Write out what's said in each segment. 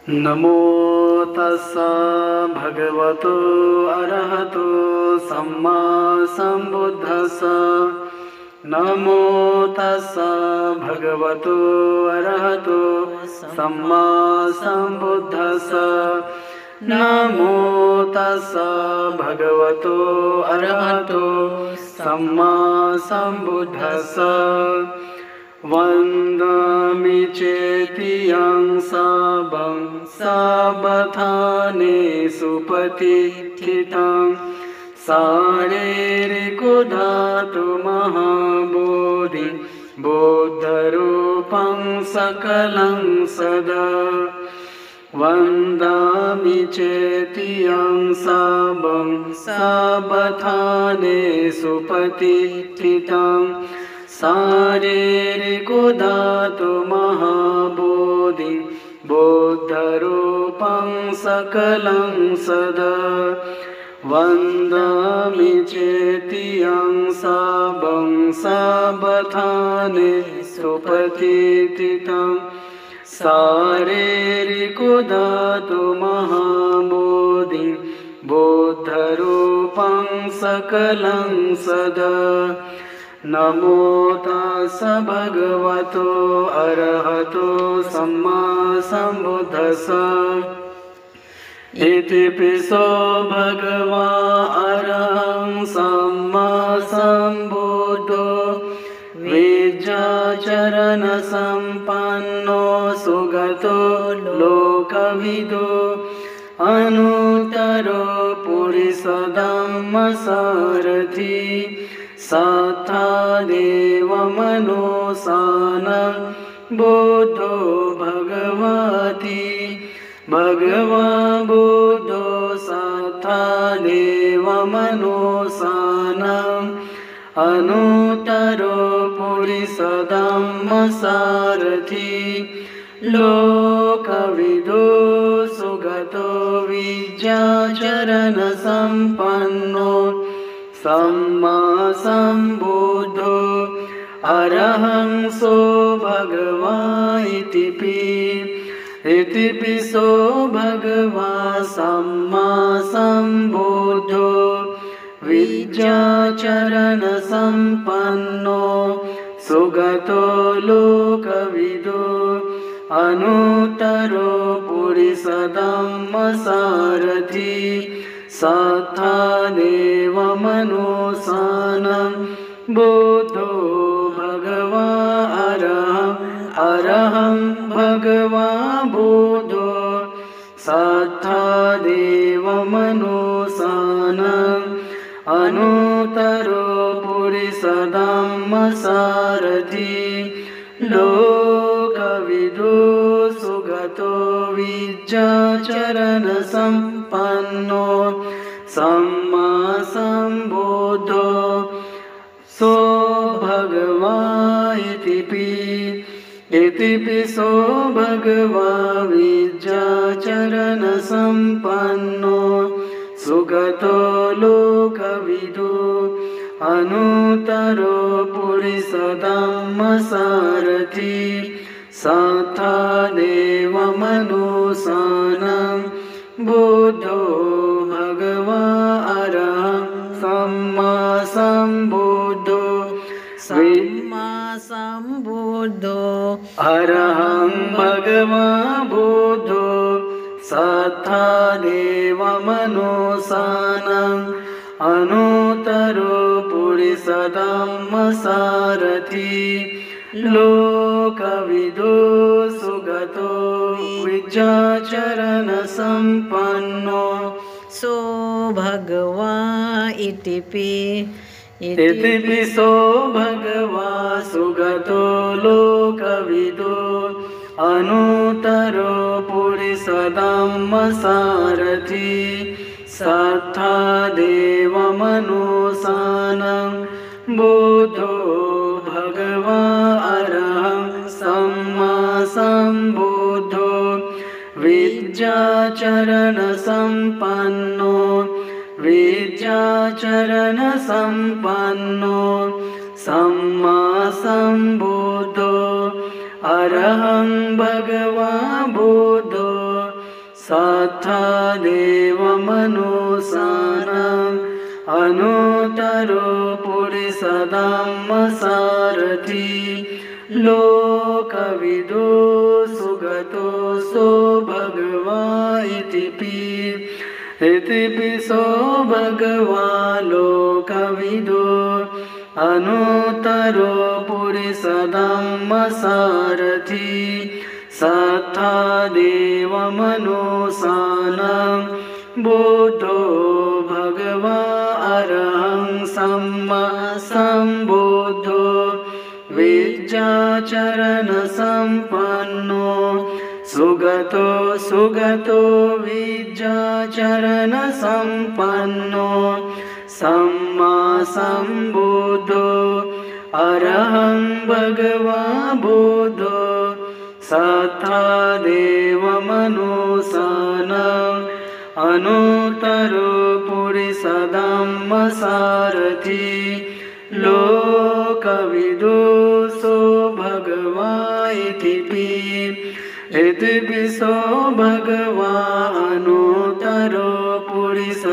नमो तस्सा भगवतो अरहतो सम्मा सम्बुद्धस्सा। नमो तस्सा भगवतो अरहतो सम्मा सम्बुद्धस्सा। नमो तस्सा भगवतो अरहतो सम्मा सम्बुद्धस्सा। वन्दामि चेतियं सबं सबथाने सुपतिष्ठितं शारीरिको धातु महाबोधि बुद्धरूपं सकलं सदा। वन्दामि चेतियं सबं सबथाने सुपतिष्ठितं शारीरिको धातु महाबोधि बुद्धरूपं सकलं सदा। वन्दामि चेतियं सबं सबथाने सुपतिष्ठितं शारीरिको धातु महाबोधि बुद्धरूपं सकलं सदा। नमो तस्सा भगवतो अरहतो सम्मा सम्बुद्धस्सा। इतिपिसो भगवा अरहं सम्मा सम्बुद्धो विद्याचरणसम्पन्नो सुगतो लोकविदो अनुत्तरो पुरुषधम्मसारथी। सत्ता देवमनोसानं बुद्धो भगवति भगवद्बुद्धो सत्ता देवमनोसानं अनुत्तरो पुरुषधम्मसारथी। लोकविदो सुगतो विद्याचरणसम्पन्नो सम्मा सम्बुद्धो अरहं सो भगवा इतिपिसो भगवा सम्मा सम्बुद्धो विद्याचरणसम्पन्नो सुगतो लोकविदो अनुत्तरो पुरुषधम्मसारथी। सत्ता देवमनोसानं बुद्धो भगवा अरहं भगवा बुद्धो सत्ता देवमनोसानं अनुत्तरो पुरुषधम्मसारथी। लोकविदो सुगतो विद्याचरणसम्पन्नो सम्मा सम्बुद्धो सो भगवा इतिपिसो भगवा विद्याचरणसम्पन्नो सुगतो लोकविदो अनुत्तरो पुरुषधम्मसारथी। सत्ता देवमनोसानं बुद्धो भगवा अरहं सम्मा सम्बुद्धो अरहं भगवा बुद्धो सत्ता देवमनोसानं अनुत्तरो पुरुषधम्मसारथी। लोकविदो सुगतो विद्याचरणसम्पन्नो सो भगवा इतिपिसो भगवा सुगतो लोकविदो अनुत्तरो पुरुषधम्मसारथी। सत्ता देवमनोसानं बुद्धो भगवा अरहं सम्मा सम्बुद्धो विद्याचरणसम्पन्नो सम्मा सम्बुद्धो अरहं भगवा बुद्धो सत्था देवमनुसानम् अनुत्तरो पुरुषधम्मसारथि लोकविदो सुगतो सो भगवान् इतिपि सो भगवान् लोकविदो अनुत्तरो पुरुषधम्मसारथि सत्था देवमनुसानम् बुद्धो भगवान् अरहं सम्मा सम्बुद्धो विद्याचरणसम्पन्नो सुगतो विद्याचरणसम्पन्नो सम्मा सम्बुद्धो अरहं भगवान् बुद्धो सत्था देवमनुसानम् अनुत्तरो पुरुषधम्मसारथि लोकविदो सो भगवान् इतिपि सो भगवान् अनुत्तरो पुरुषधम्मसारथि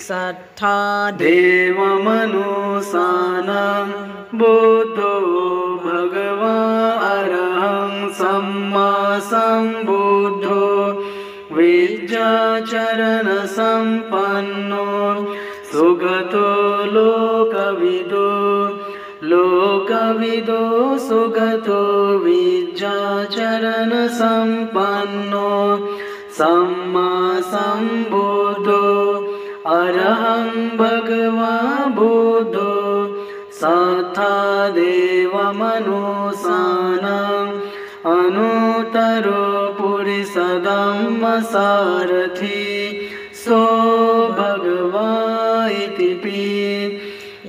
सत्था देवमनुसानम् बुद्धो भगवान् अरहं सम्मा सम्बुद्धो विद्याचरणसम्पन्नो सुगतो लोकविदो सुगतो विद्याचरणसम्पन्नो सम्मा सम्बुद्धो अरहं भगवान् बुद्धो सत्था देवमनुसानम् अनुत्तरो पुरुषधम्मसारथि सो भगवान्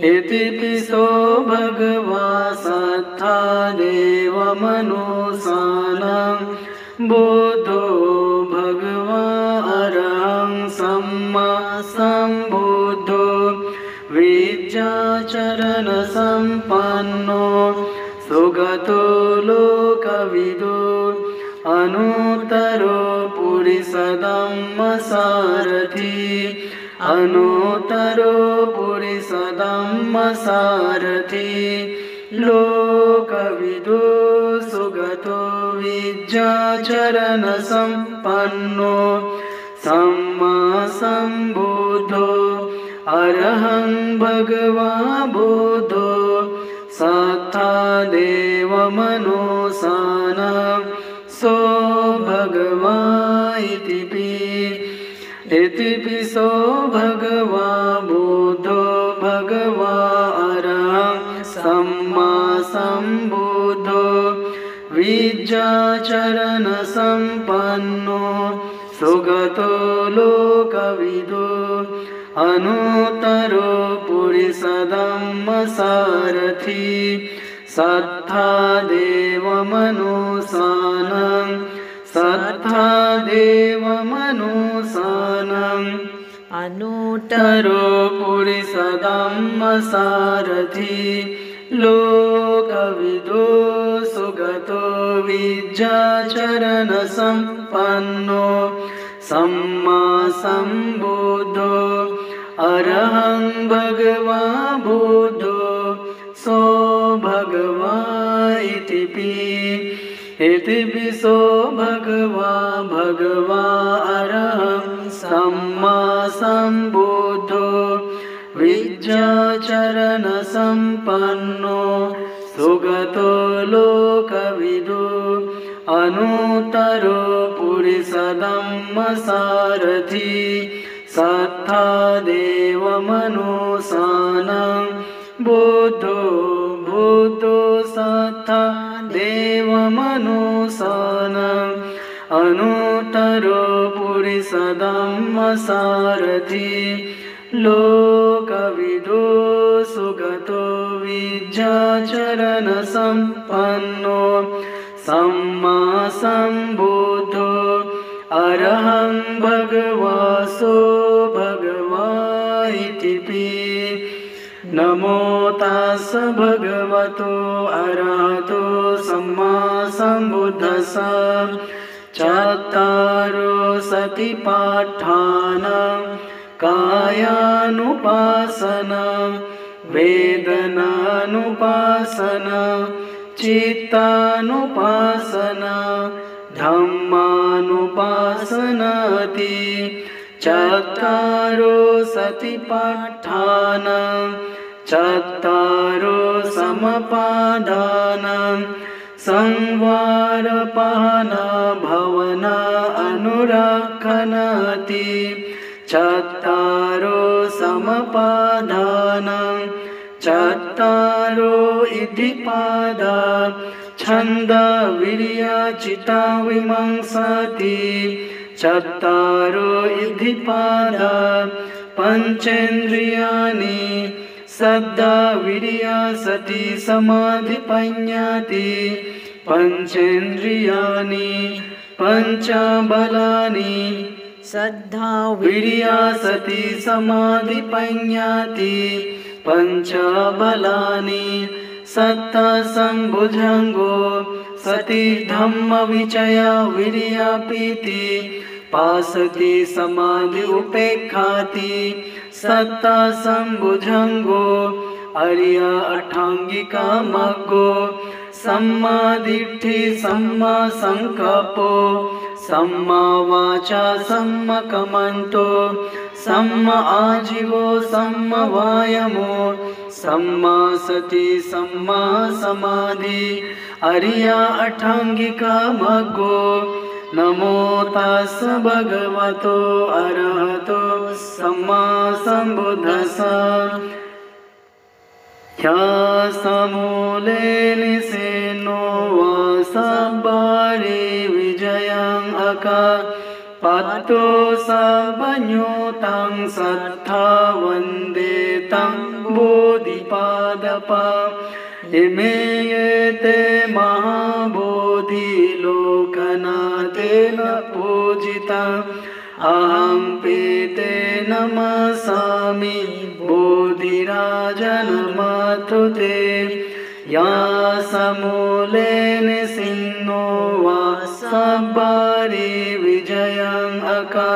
इतिपि सो भगवान् सत्था देवमनुसानम् बुद्धो भगवान् अरहं सम्मा सम्बुद्धो विद्याचरणसम्पन्नो सुगतो लोकविदो अनुत्तरो पुरुषधम्मसारथि अनुत्तरो पुरुषधम्मसारथि लोकविदो सुगतो विद्याचरणसम्पन्नो सम्मा सम्बुद्धो अरहं भगवान् बुद्धो सत्था देवमनुसानम् सो भगवान् इतिपि सो भगवान् बुद्धो भगवान् अरहं सम्मा सम्बुद्धो विद्याचरणसम्पन्नो सुगतो लोकविदो अनुत्तरो पुरुषधम्मसारथि सत्था देवमनुसानम् अनुत्तरो पुरुषधम्मसारथि लोकविदो सुगतो विद्याचरणसम्पन्नो सम्मा सम्बुद्धो अरहं भगवान् बुद्धो सो भगवान् इतिपि सो भगवान् अरहं सम्मा सम्बुद्धो विद्याचरणसम्पन्नो सुगतो लोकविदो अनुत्तरो पुरुषधम्मसारथि सत्था देवमनुसानम् बुद्धो सत्था देवमनुसानम् अनुत्तरो पुरुषधम्मसारथि लोकविदो सुगतो विद्याचरणसम्पन्नो सम्मा सम्बुद्धो अरहं भगवान् सो भगवान् इतिपि नमो तस् भगवतो अरहतो सम्मा सम्बुद्धस्स चत्तारो सतिपाठाना कायानुपासना वेदनानुपासना चित्तानुपासना धम्मानुपासनाति चत्तारो सतिपाठाना चत्तारो समपादाना संवारपहना भवना अनुरक्षणाति चत्तारो समपादाना चत्तारो इद्धिपादा छन्द विर्या चिता विमंसति चत्तारो इद्धिपादा पंचेन्द्रियाणि सद्दा विर्या सति समाधिपඤ्ඤति पंचेन्द्रियाणि पंचबलानि श्रद्धा विर्या सति समाधिपඤ्ඤति पंचबलानि सत्ता संभुजंगो सति धम्म विचय विर्या पीति पासति समाधि उपेक्षाति सत्ता संभुजंगो अर्या अठांगिका मग्गो सम्मा दिट्ठि सम्मा संकल्पो सम्मा वाचा सम्मा कमंतो सम्मा आजीवो सम्मा वायमो सम्मा सति सम्मा समाधि अर्या अठांगिका मग्गो नमो तस् भगवतो अरहतो सम्मा सम्बुद्धस्स ह्यसमूले निसेनो वासबारे विजयं अका पत्तो सबन्योतं सत्था वन्दे तं बोधिपादपा इमे येते महाबोधि लोकनाथेन पूजिता अहं पीते नमसामि बोधिराजनमथुते या समूले निसिन्नो वासबारे विजयं अका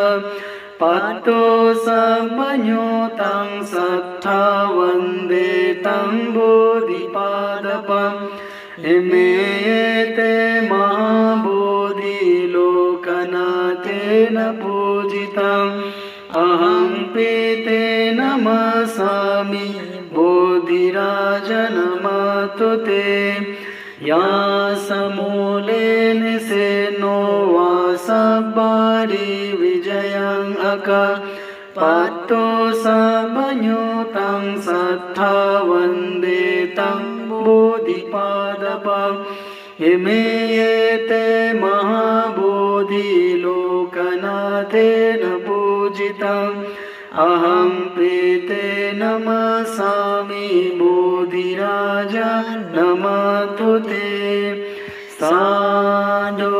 पत्तो सबन्योतं सत्था वन्दे तं बोधिपादपम् इमे येते महाबोधि लोकनाथेन पूजितम् अहं पीते नमसामि बोधिराजनमथुते या समूले निसेनो वासबारे विजयं अका पत्तो सबन्योतं सत्था वन्दे तं बोधिपादपम् इमे येते महाबोधि लोकनाथेन पूजितम् अहं पीते नमसामि बोधिराजनमथुते साधु